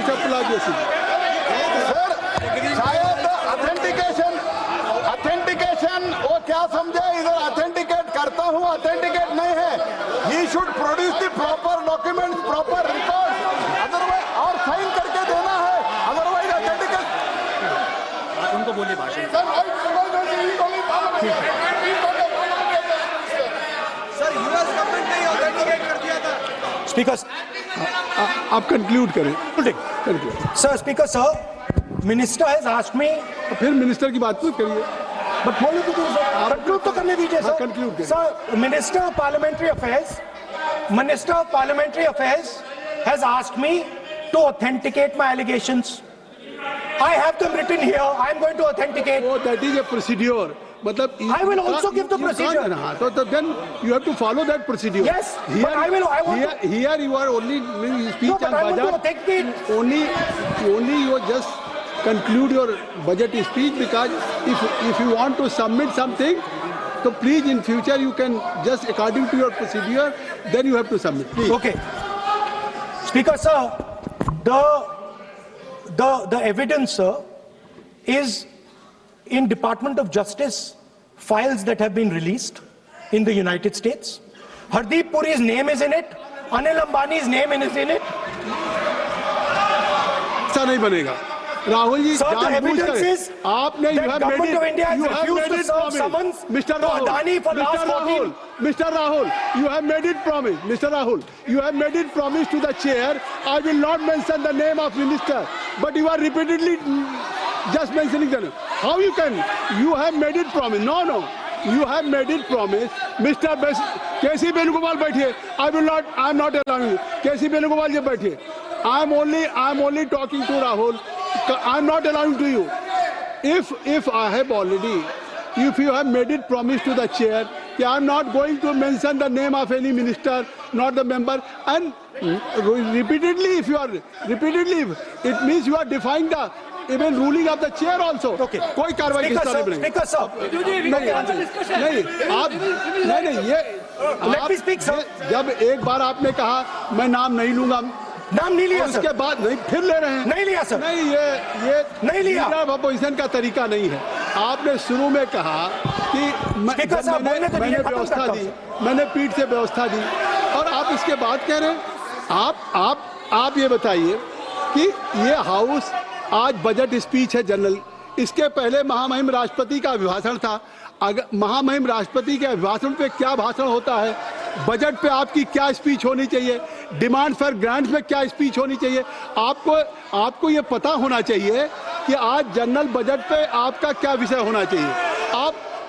चप्पला जैसी। सर शायद ऑथेंटिकेशन वो क्या समझे, इधर ऑथेंटिकेट करता हूँ, ऑथेंटिकेट नहीं है। He should produce the proper document, proper record, otherwise और साइन करके देना है, अदरवाइज ऑथेंटिकेट। उनको बोलिए भाषण। सर यूएस गवर्नमेंट ने ऑथेंटिकेट कर दिया था। स्पीकर आप कंक्लूड करें। Sir, speaker sir, minister has asked मी। तो फिर मिनिस्टर की बात मत करिए, बट बोलो तो कंक्लूड तो करने दीजिए सर। conclude करिए। Sir, minister of parliamentary affairs has asked me to authenticate my allegations. I have them written here. I am going to authenticate. Oh, that is a procedure. मतलब I will also give the procedure. हाँ, तो then you have to follow that procedure. Yes, but I want to. Here you are only speech No, but on I want to budget. authenticate. Only you just conclude your budget speech, because if you want to submit something, so please in future you can just according to your procedure, then you have to submit. Please. Okay. Speaker sir, the evidence, sir, is in Department of Justice files that have been released in the United States. Hardeep Puri's name is in it. Anil Ambani's name is in it. ऐसा नहीं बनेगा Rahul ji. Sir, the evidence is आपने that government of India has refused to serve summons Mr. to Adani for last 14. Mr. Rahul, you have made it promise. Mr. Rahul, you have made it promise to the chair. I will not mention the name of minister, but you are repeatedly just mentioning the name. How you can? You have made it promise. No. You have made it promise. Mr. K.C. Venugopal बैठिए. I am not allowing you. K.C. Venugopal जी बैठिए. I am only talking to Rahul. I am not allowing to you. If I have already, if you have made it promise to the chair, I am not going to mention the name of any minister, not the member, and repeatedly, it means you are defying the even ruling of the chair also. Okay. कोई कार्रवाई किस तरह नहीं। Speaker sir, नहीं आप नहीं ये let me speak sir. जब एक बार आपने कहा मैं नाम नहीं लूंगा, नाम नहीं लिया उसके सर। बाद नहीं फिर ले रहे हैं। नहीं लिया सर। नहीं ये नहीं लिया। अपोजिशन का तरीका नहीं है। आपने शुरू में कहा कि मैंने व्यवस्था दी, मैंने पीठ से व्यवस्था दी, और आप इसके बाद कह रहे हैं। आप ये बताइए कि ये हाउस आज बजट स्पीच है जनरल, इसके पहले महामहिम राष्ट्रपति का अभिभाषण था। अगर महामहिम राष्ट्रपति के अभिभाषण पे क्या भाषण होता है, बजट पे आपकी क्या स्पीच होनी चाहिए, डिमांड फॉर ग्रांट्स में क्या स्पीच होनी चाहिए, आपको ये पता होना चाहिए कि आज जनरल बजट पे आपका क्या विषय होना चाहिए।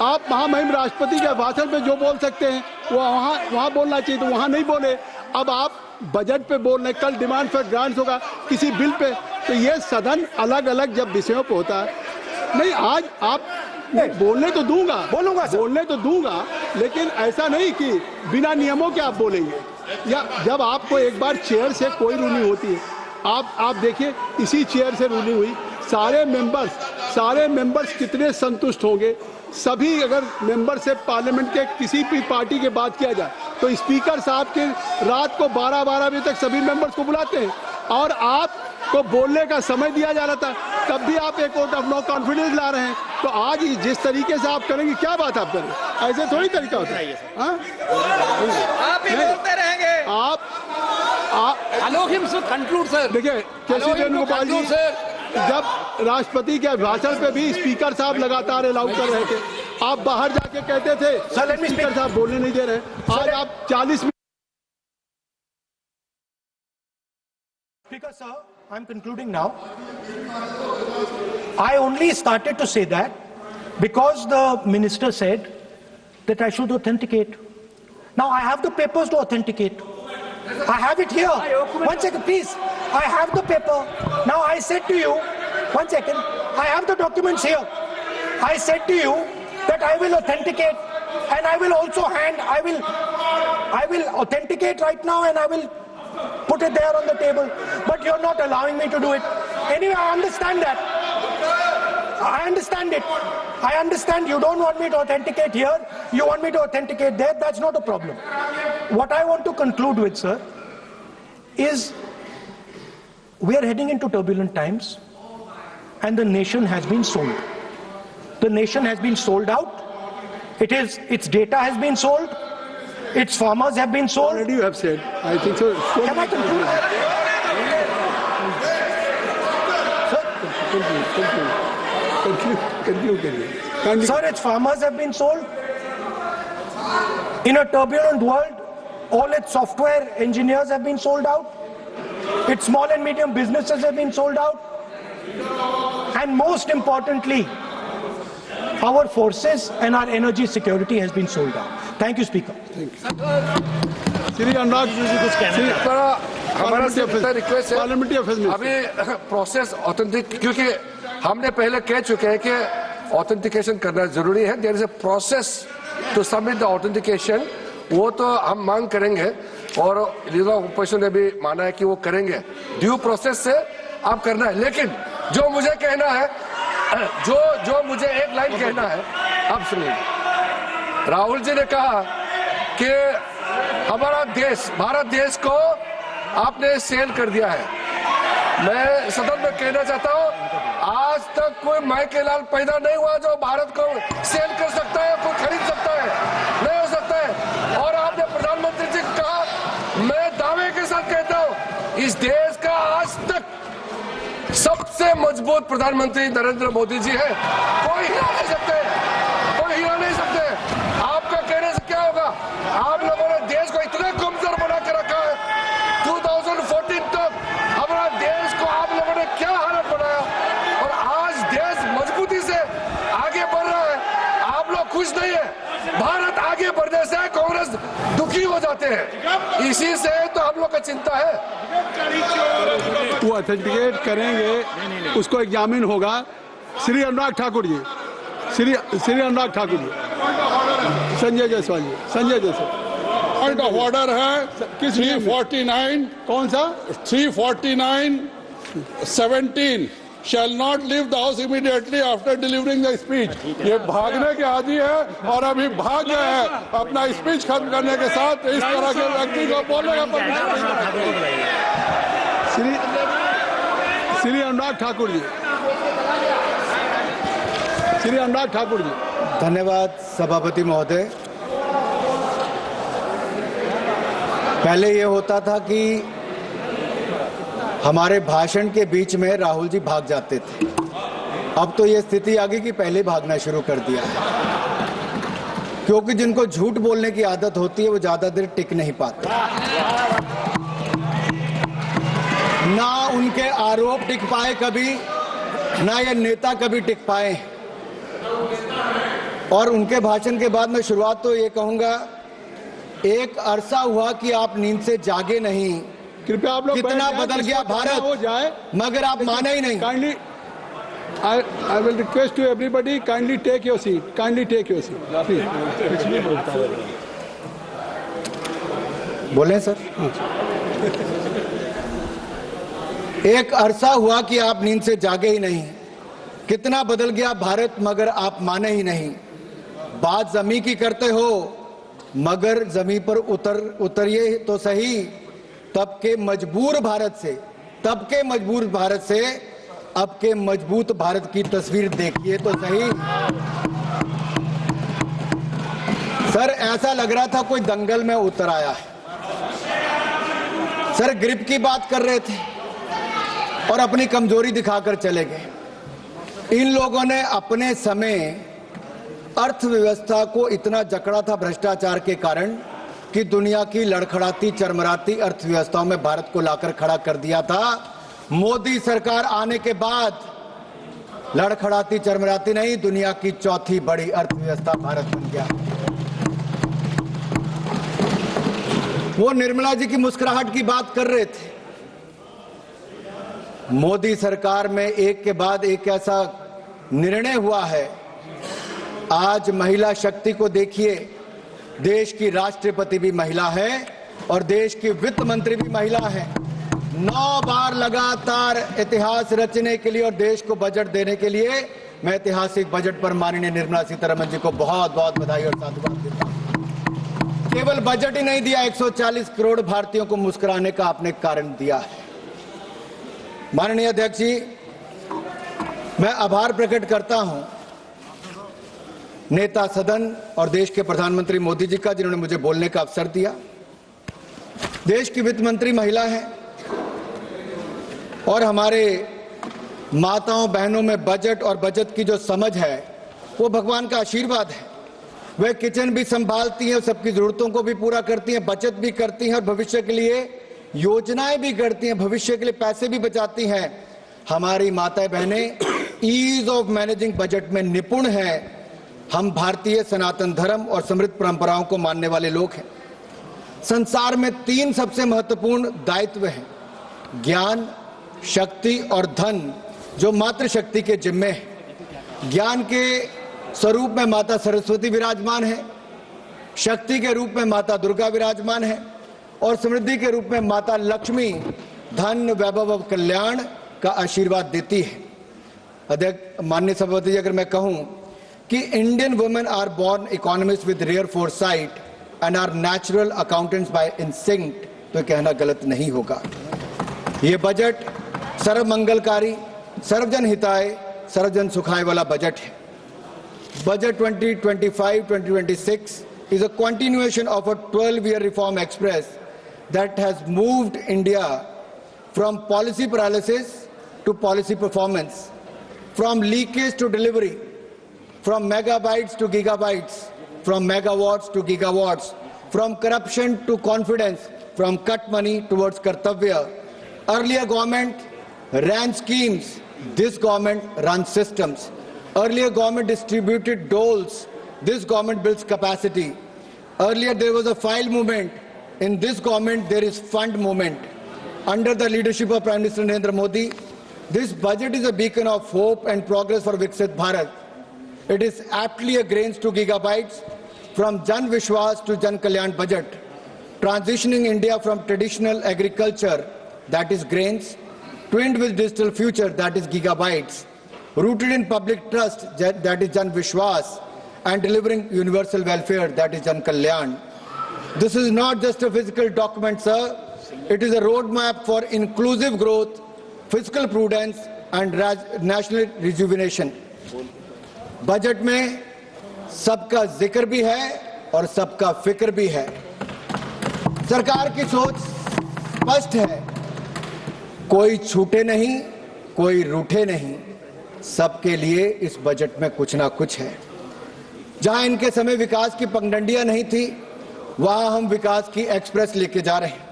आप महामहिम राष्ट्रपति के भाषण पे जो बोल सकते हैं वो वहाँ बोलना चाहिए, तो वहाँ नहीं बोले। अब आप बजट पे बोल रहे, कल डिमांड फॉर ग्रांट्स होगा किसी बिल पे, तो ये सदन अलग अलग जब विषयों पे होता है। नहीं आज आप बोलने तो दूंगा, लेकिन ऐसा नहीं कि बिना नियमों के आप बोलेंगे। या जब आपको एक बार चेयर से कोई रूलिंग होती है, आप देखिए इसी चेयर से रूलिंग हुई, सारे मेंबर्स कितने संतुष्ट होंगे। सभी अगर मेंबर से पार्लियामेंट के किसी भी पार्टी की बात किया जाए तो स्पीकर साहब के रात को 12-12 बजे तक सभी मेंबर्स को बुलाते हैं, और आपको बोलने का समय दिया जा रहा था, तब भी आप एक वोट ऑफ नो कॉन्फिडेंस ला रहे हैं। तो आज जिस तरीके से आप करेंगे, क्या बात आप करें, ऐसे थोड़ी तरीका होता है। आप ही बोलते रहेंगे। Allow him to conclude, sir. देखिए केसी वेणुगोपाल जी जब राष्ट्रपति के भाषण पे भी स्पीकर साहब लगातार अलाउ कर रहे थे, आप बाहर जाके कहते थे स्पीकर साहब बोलने नहीं दे रहे। आज आप 40 minute. Speaker sir, I'm concluding now. I only started to say that because the minister said that I should authenticate. Now I have the papers to authenticate. I have it here. One second, please. I have the paper. Now I said to you, one second, I have the documents here. I said to you that I will authenticate, and I will also I will authenticate right now, and I will put it there on the table. But you're not allowing me to do it. Anyway, I understand that. I understand it. I understand you don't want me to authenticate here. You want me to authenticate there. That's not a problem. What I want to conclude with, sir, is we are heading into turbulent times, and the nation has been sold. The nation has been sold out. Its data has been sold. Its farmers have been sold. Already you have said. I think so. Can I conclude? Conclude. Sir, its farmers have been sold. In a turbulent world, all its software engineers have been sold out. Its small and medium businesses have been sold out. And most importantly, our forces and our energy security has been sold out. Thank you, Speaker. Shri Anurag ji कुछ हमारा सिर्फ इतना request है, parliamentary affairs में अभी process authentic, क्योंकि हमने पहले कह चुके हैं कि ऑथेंटिकेशन करना जरूरी है. There is a process to submit the authentication. वो तो हम मांग करेंगे और लीडर ऑफ ओपोजिशन ने भी माना है कि वो करेंगे. ड्यू प्रोसेस से आप करना है. लेकिन जो मुझे कहना है, जो मुझे एक लाइन कहना है, आप सुनिए. राहुल जी ने कहा कि हमारा देश, भारत देश को आपने सेल कर दिया है. मैं सदन में कहना चाहता हूं, आज तक कोई माई के लाल पैदा नहीं हुआ जो भारत को सेल कर सकता है, कोई खरीद सकता है. नहीं हो सकता है. और आपने प्रधानमंत्री जी को कहा, मैं दावे के साथ कहता हूं, इस देश का आज तक सबसे मजबूत प्रधानमंत्री नरेंद्र मोदी जी है. कोई हिला नहीं सकते, कोई हिला नहीं सकते. आपका कहने से क्या होगा? आप लोगों ने देश को इतना कमजोर बना के रखा है. 2014 तक हमारा देश को आप लोगों ने क्या हालत बनाया, और आज देश मजबूती से आगे बढ़ रहा है. आप लोग खुश नहीं है. भारत आगे बढ़ने से कांग्रेस दुखी हो जाते हैं. इसी से तो हम लोग का चिंता है. वो ऑथेंटिकेट करेंगे, उसको एग्जामिन होगा. Shri Anurag Thakur ji, Shri Anurag Thakur ji, Sanjay Jaiswal ji, Sanjay Jaiswal. Point of order है 349. कौन सा? 349(17) shall not leave the house immediately after delivering the speech. ये भागने के आदि है और अभी भाग गए हैं. अपना स्पीच खत्म करने के साथ इस तरह के व्यक्ति को बोलने का श्री अनुराग ठाकुर जी, श्री अनुराग ठाकुर जी. धन्यवाद सभापति महोदय. पहले ये होता था कि हमारे भाषण के बीच में राहुल जी भाग जाते थे. अब तो ये स्थिति आ गई कि पहले भागना शुरू कर दिया, क्योंकि जिनको झूठ बोलने की आदत होती है वो ज्यादा देर टिक नहीं पाते. ना उनके आरोप टिक पाए कभी, ना ये नेता कभी टिक पाए. और उनके भाषण के बाद मैं शुरुआत तो ये कहूंगा, एक अरसा हुआ कि आप नींद से जागे नहीं. कृपया आप लोग कितना बदल गया भारत, हो जाए, मगर आप माने ही नहीं. Kindly I will request to everybody, kindly take your seat. Kindly take your seat. Please. बोले सर. एक अरसा हुआ कि आप नींद से जागे ही नहीं. कितना बदल गया भारत, मगर आप माने ही नहीं. बात जमीन की करते हो, मगर जमीन पर उतरिए तो सही. तब के मजबूर भारत से, तब के मजबूर भारत से अब के मजबूत भारत की तस्वीर देखिए तो सही. सर ऐसा लग रहा था कोई दंगल में उतर आया है. सर ग्रिप की बात कर रहे थे और अपनी कमजोरी दिखाकर चले गए. इन लोगों ने अपने समय अर्थव्यवस्था को इतना जकड़ा था भ्रष्टाचार के कारण कि दुनिया की लड़खड़ाती चरमराती अर्थव्यवस्थाओं में भारत को लाकर खड़ा कर दिया था. मोदी सरकार आने के बाद लड़खड़ाती चरमराती नहीं, दुनिया की चौथी बड़ी अर्थव्यवस्था भारत बन गया. वो निर्मला जी की मुस्कुराहट की बात कर रहे थे. मोदी सरकार में एक के बाद एक ऐसा निर्णय हुआ है. आज महिला शक्ति को देखिए. देश की राष्ट्रपति भी महिला है और देश की वित्त मंत्री भी महिला है. 9 बार लगातार इतिहास रचने के लिए और देश को बजट देने के लिए मैं ऐतिहासिक बजट पर माननीय निर्मला सीतारमण जी को बहुत बहुत बधाई और साधुवाद देता हूं. केवल बजट ही नहीं दिया, 140 करोड़ भारतीयों को मुस्कुराने का आपने कारण दिया है. माननीय अध्यक्ष जी, मैं आभार प्रकट करता हूं नेता सदन और देश के प्रधानमंत्री मोदी जी का, जिन्होंने मुझे बोलने का अवसर दिया। देश की वित्त मंत्री महिला है और हमारे माताओं बहनों में बजट और बचत की जो समझ है वो भगवान का आशीर्वाद है। वे किचन भी संभालती हैं, सबकी जरूरतों को भी पूरा करती हैं, बचत भी करती हैं और भविष्य के लिए योजनाएं भी करती हैं, भविष्य के लिए पैसे भी बचाती हैं। हमारी माताएं बहनें ईज ऑफ मैनेजिंग बजट में निपुण हैं। हम भारतीय सनातन धर्म और समृद्ध परंपराओं को मानने वाले लोग हैं। संसार में 3 सबसे महत्वपूर्ण दायित्व हैं: ज्ञान, शक्ति और धन, जो मातृशक्ति के जिम्मे है। ज्ञान के स्वरूप में माता सरस्वती विराजमान है, शक्ति के रूप में माता दुर्गा विराजमान है और समृद्धि के रूप में माता लक्ष्मी धन, वैभव और कल्याण का आशीर्वाद देती है। अध्यक्ष, माननीय सभापति जी, अगर मैं कहूं कि Indian women are born economist with rare foresight and are natural accountants by instinct, तो कहना गलत नहीं होगा। ये बजट सर्वमंगलकारी, सर्वजन हिताय, सर्वजन सुखाय वाला बजट है। Budget 2025-2026 is a continuation of a 12-year reform express that has moved India from policy paralysis to policy performance, from leakage to delivery, from megabytes to gigabytes, from megawatts to gigawatts, from corruption to confidence, from cut money towards kartavya. Earlier government ran schemes, this government runs systems. Earlier government distributed doles, this government builds capacity. Earlier there was a file movement, in this government there is fund movement. Under the leadership of Prime Minister Narendra Modi, this budget is a beacon of hope and progress for Viksit Bharat. It is aptly a grains to gigabytes, from Jan Vishwas to Jan Kalyan budget, transitioning India from traditional agriculture, that is grains, twinned with digital future, that is gigabytes, rooted in public trust, that is Jan Vishwas, and delivering universal welfare, that is Jan Kalyan. This is not just a physical document, sir. It is a roadmap for inclusive growth, fiscal prudence, and national rejuvenation. Budget में सबका जिक्र भी है और सबका फिक्र भी है। सरकार की सोच स्पष्ट है, कोई छूटे नहीं, कोई रूठे नहीं, सबके लिए इस बजट में कुछ ना कुछ है। जहां इनके समय विकास की पगडंडियां नहीं थी, वहां हम विकास की एक्सप्रेस लेके जा रहे हैं।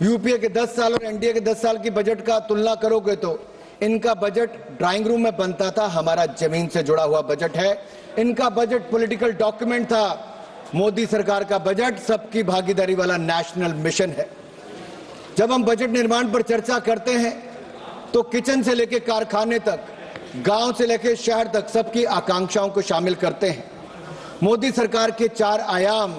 यूपीए के 10 साल और एनडीए के 10 साल की बजट का तुलना करोगे तो इनका बजट ड्राइंग रूम में बनता था, हमारा जमीन से जुड़ा हुआ बजट है। इनका बजट पॉलिटिकल डॉक्यूमेंट था, मोदी सरकार का बजट सबकी भागीदारी वाला नेशनल मिशन है। जब हम बजट निर्माण पर चर्चा करते हैं तो किचन से लेकर कारखाने तक, गांव से लेकर शहर तक सबकी आकांक्षाओं को शामिल करते हैं। मोदी सरकार के 4 आयाम